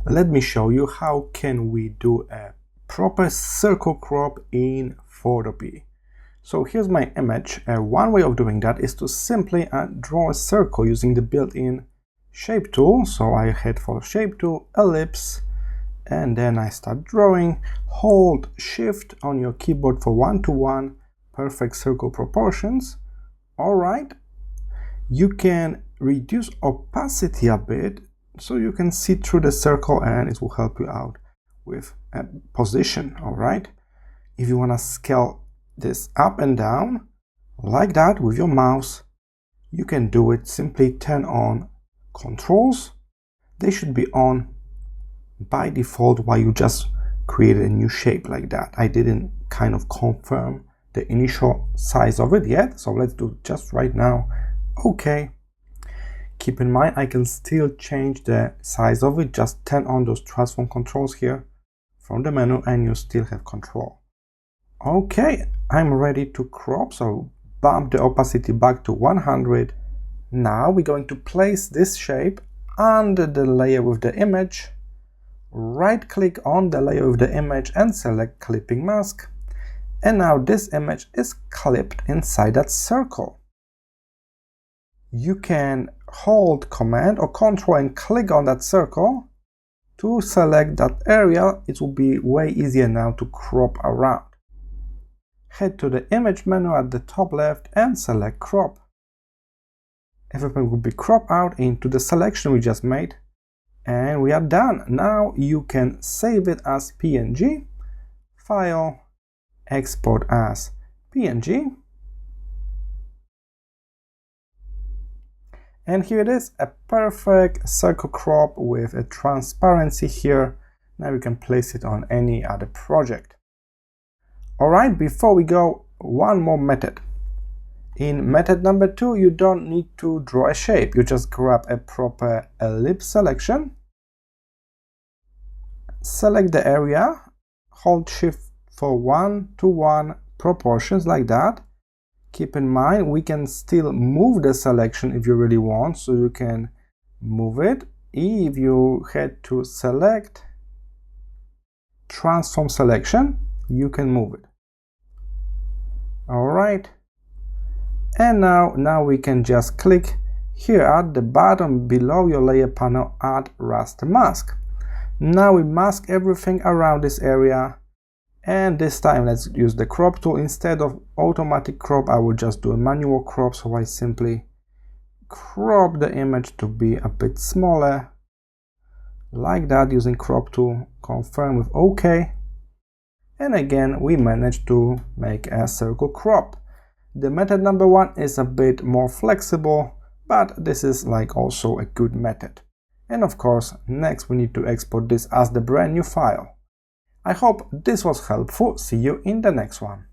let me show you how can we do a proper circle crop in Photopea. So here's my image. One way of doing that is to simply draw a circle using the built-in shape tool. So I head for shape tool, ellipse, and then I start drawing. Hold shift on your keyboard for 1:1 perfect circle proportions. Alright, you can reduce opacity a bit so you can see through the circle, and it will help you out with a position. Alright, if you want to scale this up and down like that with your mouse, you can do it. Simply turn on controls. They should be on by default while you just created a new shape like that. I didn't kind of confirm the initial size of it yet, so let's do it just right now. Okay, keep in mind I can still change the size of it. Just turn on those transform controls here from the menu and you still have control. Okay, I'm ready to crop, so bump the opacity back to 100. Now we're going to place this shape under the layer with the image. Right click on the layer with the image and select clipping mask. And now this image is clipped inside that circle. You can hold Command or Control and click on that circle to select that area. It will be way easier now to crop around. Head to the image menu at the top left and select crop. Everything will be cropped out into the selection we just made. And we are done. Now you can save it as PNG, File, Export as PNG. And here it is, a perfect circle crop with a transparency here. Now you can place it on any other project. Alright, before we go, one more method. In method number 2, you don't need to draw a shape. You just grab a proper ellipse selection. Select the area, hold shift for 1:1 proportions like that. Keep in mind we can still move the selection if you really want, so you can move it. If you head to select, transform selection, you can move it. Alright, and now we can just click here at the bottom below your layer panel, add raster mask. Now we mask everything around this area, and this time let's use the crop tool. Instead of automatic crop, I will just do a manual crop, so I simply crop the image to be a bit smaller like that using crop tool. Confirm with OK, and again we managed to make a circle crop. The method number 1 is a bit more flexible, but this is like also a good method. And of course, next we need to export this as the brand new file. I hope this was helpful. See you in the next one.